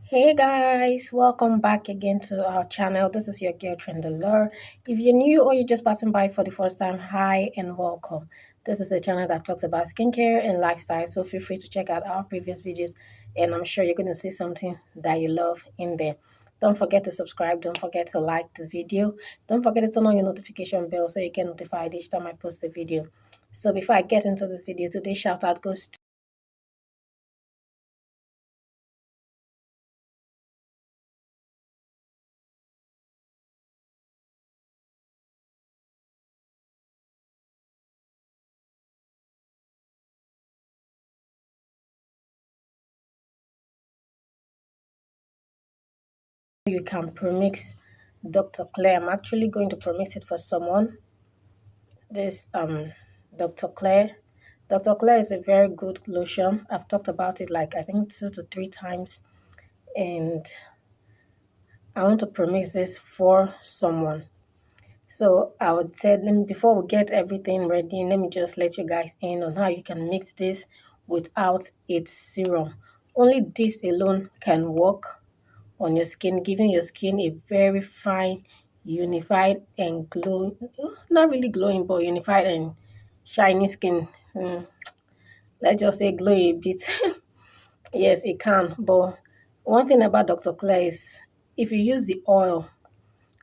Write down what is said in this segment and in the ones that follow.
Hey guys, welcome back again to our channel. This is your girlfriend Delore. If you're new or you're just passing by for the first time, hi and welcome. This is a channel that talks about skincare and lifestyle, so feel free to check out our previous videos and I'm sure you're going to see something that you love in there. Don't forget to subscribe, don't forget to like the video, don't forget to turn on your notification bell so you get notified each time I post a video. So before I get into this video, today's shout out goes to you can premix Dr. Claire. I'm actually going to premix it for someone. This Dr. Claire. Dr. Claire is a very good lotion. I've talked about it like I think 2 to 3 times, and I want to premix this for someone. So I would say, before we get everything ready, let me just let you guys in on how you can mix this without its serum. Only this alone can work on your skin, giving your skin a very fine, unified and glowing, not really glowing, but unified and shiny skin. Let's just say glow a bit. Yes, it can. But one thing about Dr. Claire is if you use the oil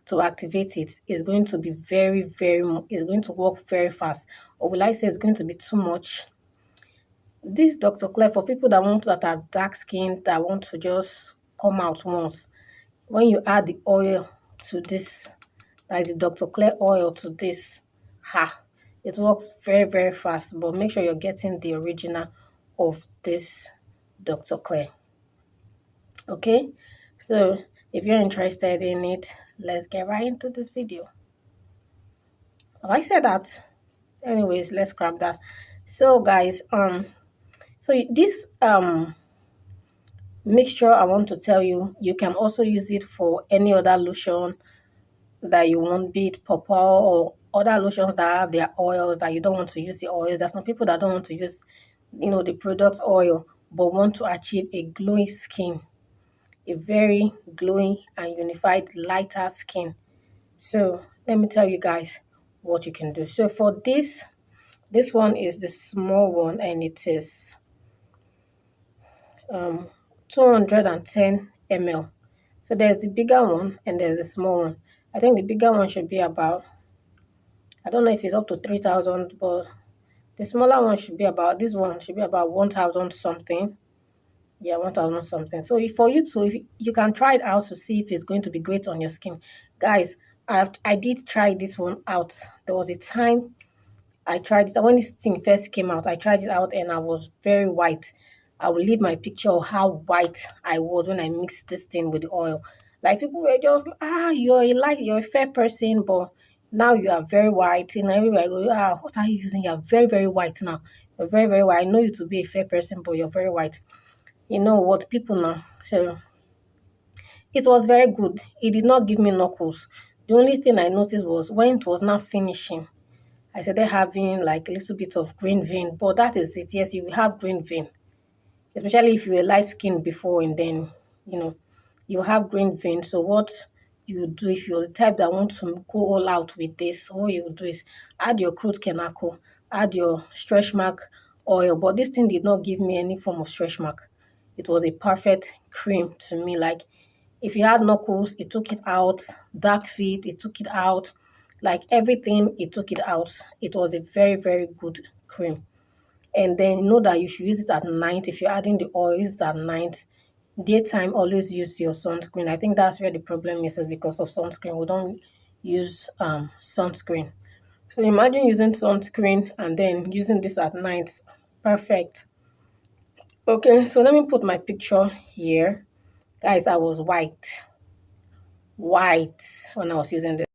to activate it, it's going to be it's going to work very fast. Or will I say it's going to be too much? This Dr. Claire, for people that are dark skin, that want to just come out once, when you add the oil to this, like the Dr. Claire oil to this, it works very fast. But make sure you're getting the original of this Dr. Claire. Okay, so if you're interested in it, let's get right into this video. I said that. Anyways, let's scrap that. So guys, so this mixture, I want to tell you, you can also use it for any other lotion that you want, be it purple or other lotions that have their oils that you don't want to use the oils. There's some people that don't want to use, the product oil, but want to achieve a glowing skin, a very glowing and unified lighter skin. So let me tell you guys what you can do. So for this one is the small one, and it is 210 ml. So there's the bigger one and there's the small one. I think the bigger one should be about, I don't know if it's up to 3,000, but the smaller one should be about, this one should be about 1,000 something. Yeah, 1,000 something. So for you to, if you can try it out to see if it's going to be great on your skin. Guys, I did try this one out. There was a time I tried it. When this thing first came out, I tried it out and I was very white. I will leave my picture of how white I was when I mixed this thing with the oil. Like people were just, you're a fair person, but now you are very white. And everywhere I go, what are you using? You're very white now. You're very white. I know you to be a fair person, but you're very white. You know what, people now. So it was very good. It did not give me knuckles. The only thing I noticed was when it was not finishing, I started having like a little bit of green vein, but that is it. Yes, you will have green vein, especially if you were light skinned before, and then you have green vein. So what you do, if you're the type that wants to go all out with this, all you do is add your crude kenako, add your stretch mark oil. But this thing did not give me any form of stretch mark. It was a perfect cream to me. Like if you had knuckles, it took it out. Dark feet, it took it out. Like everything, it took it out. It was a very good cream. And then know that you should use it at night. If you're adding the oil, use it at night. Daytime, always use your sunscreen. I think that's where the problem is because of sunscreen. We don't use sunscreen. So imagine using sunscreen and then using this at night. Perfect. Okay, so let me put my picture here. Guys, I was white when I was using this.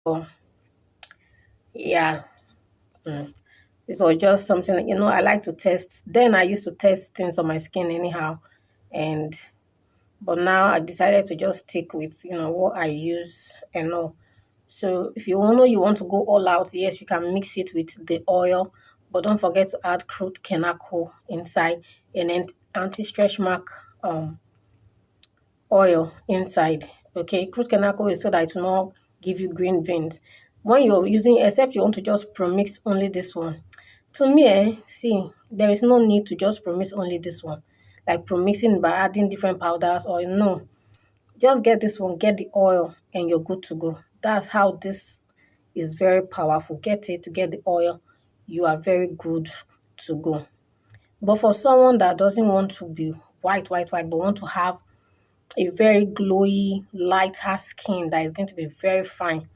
So, yeah. It was just something, I like to test. Then I used to test things on my skin anyhow. But now I decided to just stick with, what I use and all. So if you know you want to go all out, yes, you can mix it with the oil, but don't forget to add crude kenako inside, and then anti-stretch mark oil inside. Okay, crude kenako is so that it will not give you green veins. When you're using, except you want to just premix only this one. To me, see, there is no need to just premix only this one. Like premixing by adding different powders or no. Just get this one, get the oil, and you're good to go. That's how this is very powerful. Get it, get the oil, you are very good to go. But for someone that doesn't want to be white, but want to have a very glowy, lighter skin that is going to be very fine,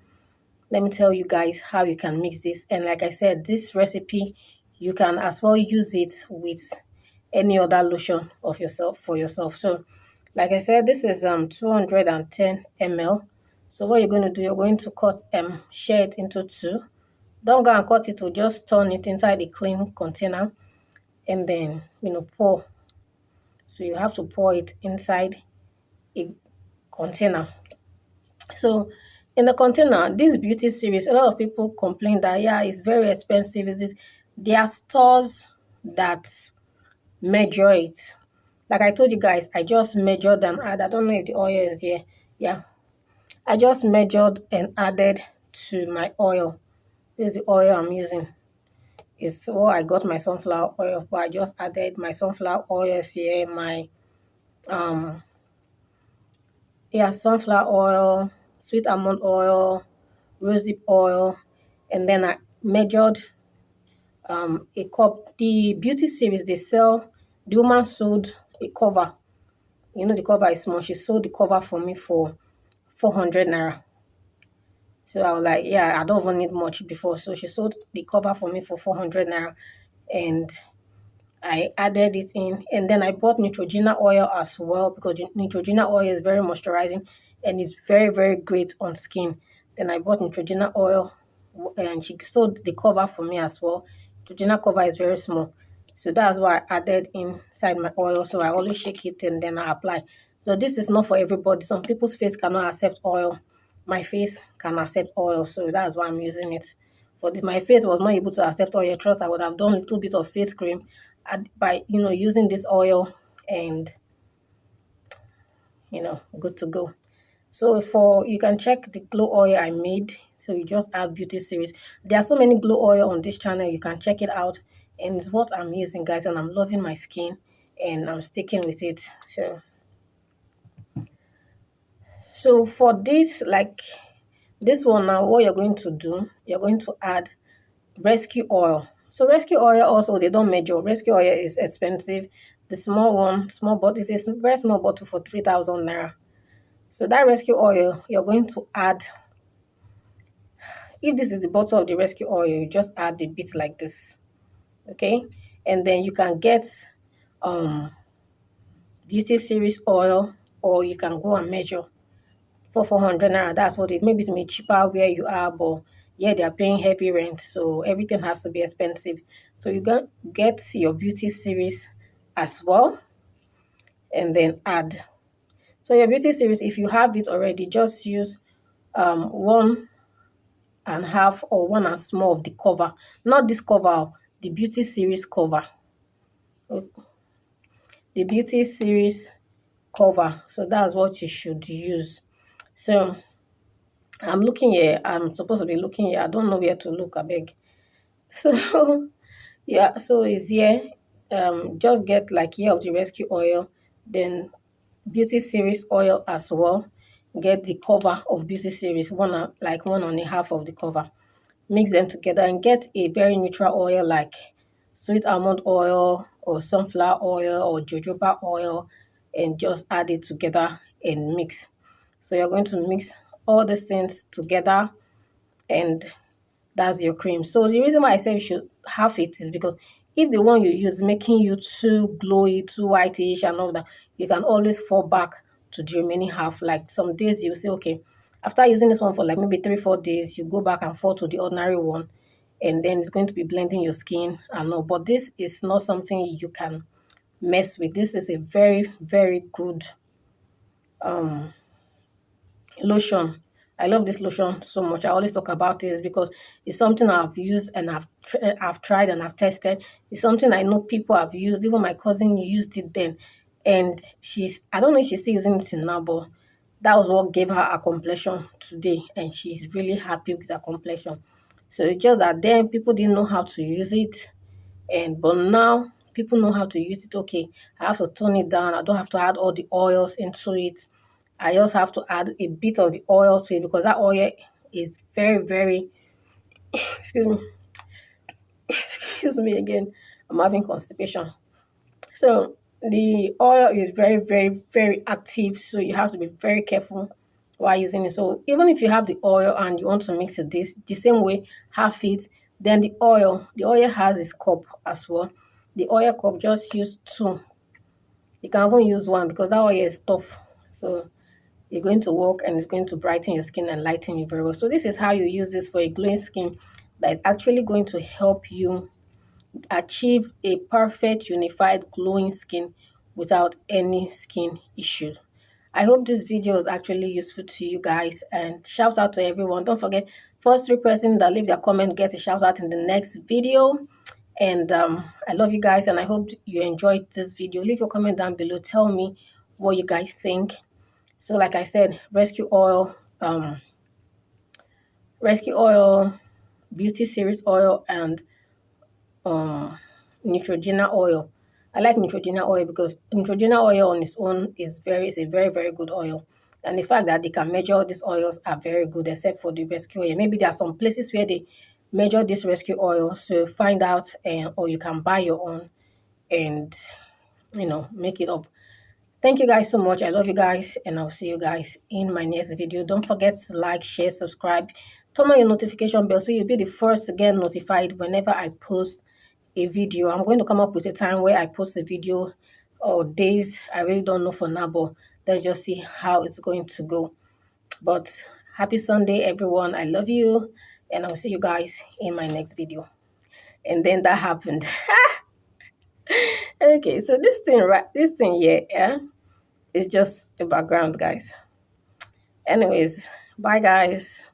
let me tell you guys how you can mix this. And like I said, this recipe, you can as well use it with any other lotion of yourself for yourself. So like I said, this is 210 ml. So what you're going to do, you're going to share it into two. Don't go and cut it, or just turn it inside a clean container and then pour. So you have to pour it inside a container. So in the container, this beauty series, a lot of people complain that yeah, it's very expensive. There are stores that measure it. Like I told you guys, I just measured and added. I don't know if the oil is here. Yeah, I just measured and added to my oil. This is the oil I'm using. It's what I got my sunflower oil, but I just added my sunflower oil here, my sunflower oil, sweet almond oil, rosehip oil, and then I measured a cup. The beauty series, they sell, the woman sold a cover. The cover is small. She sold the cover for me for 400 naira. So I was like, yeah, I don't even need much before. So she sold the cover for me for 400 naira. And I added it in, and then I bought Neutrogena oil as well, because Neutrogena oil is very moisturizing and it's very, very great on skin. Then I bought Neutrogena oil, and she sold the cover for me as well. Neutrogena cover is very small, so that's why I added inside my oil. So I always shake it and then I apply. So this is not for everybody. Some people's face cannot accept oil. My face can accept oil, so that's why I'm using it. For my face was not able to accept oil, trust, I would have done a little bit of face cream by using this oil, and good to go. So you can check the glow oil I made. So you just add beauty series. There are so many glow oil on this channel, you can check it out, and it's what I'm using, guys, and I'm loving my skin and I'm sticking with it. So for this, like this one now, what you're going to do, you're going to add rescue oil. So rescue oil also, they don't measure. Rescue oil is expensive. The small one, small bottle, is a very small bottle for 3,000 naira. So that rescue oil, you're going to add, if this is the bottle of the rescue oil, you just add a bit like this. Okay? And then you can get beauty series oil, or you can go and measure for 400 naira. That's what it, maybe it may be cheaper where you are, but yeah, they are paying heavy rent, so everything has to be expensive. So you can get your beauty series as well, and then add. So your beauty series, if you have it already, just use 1.5 or 1 of the cover, not this cover, the beauty series cover. The beauty series cover. So that's what you should use. So I'm looking here. I'm supposed to be looking here. I don't know where to look, I beg. So yeah, so it's here. Just get like here of the rescue oil, then beauty series oil as well. Get the cover of beauty series, 1.5 of the cover. Mix them together and get a very neutral oil like sweet almond oil or sunflower oil or jojoba oil, and just add it together and mix. So you're going to mix all these things together, and that's your cream. So the reason why I said you should have it is because if the one you use making you too glowy, too whitish and all that, you can always fall back to the remaining half. Like some days you say, okay, after using this one for like maybe 3-4 days, you go back and fall to the ordinary one, and then it's going to be blending your skin and all. But this is not something you can mess with. This is a very, very good lotion, I love this lotion so much. I always talk about it because it's something I've used and I've tried and I've tested. It's something I know people have used. Even my cousin used it then, and I don't know if she's still using it now, but that was what gave her a complexion today, and she's really happy with her complexion. So it's just that then people didn't know how to use it, and but now people know how to use it. Okay, I have to tone it down. I don't have to add all the oils into it. I just have to add a bit of the oil to it because that oil is very, very, excuse me, excuse me again. I'm having constipation. So the oil is very, very, very active. So you have to be very careful while using it. So even if you have the oil and you want to mix it this the same way, half it, then the oil has its cup as well. The oil cup, just use two. You can even use one because that oil is tough. So you're going to work and it's going to brighten your skin and lighten you very well. So this is how you use this for a glowing skin that is actually going to help you achieve a perfect unified glowing skin without any skin issues. I hope this video is actually useful to you guys, and shout out to everyone. Don't forget, first three person that leave their comment get a shout out in the next video. And I love you guys, and I hope you enjoyed this video. Leave your comment down below. Tell me what you guys think. So like I said, rescue oil, beauty series oil, and um Neutrogena oil. I like Neutrogena oil because Neutrogena oil on its own is a very, very good oil. And the fact that they can measure these oils are very good, except for the rescue oil. Maybe there are some places where they measure this rescue oil. So find out, and or you can buy your own and make it up. Thank you guys so much. I love you guys, and I'll see you guys in my next video. Don't forget to like, share, subscribe, turn on your notification bell so you'll be the first to get notified whenever I post a video. I'm going to come up with a time where I post a video, or days. I really don't know for now, but let's just see how it's going to go. But happy Sunday, everyone. I love you, and I'll see you guys in my next video. And then that happened. Okay, so this thing here, yeah, is just the background, guys. Anyways, bye, guys.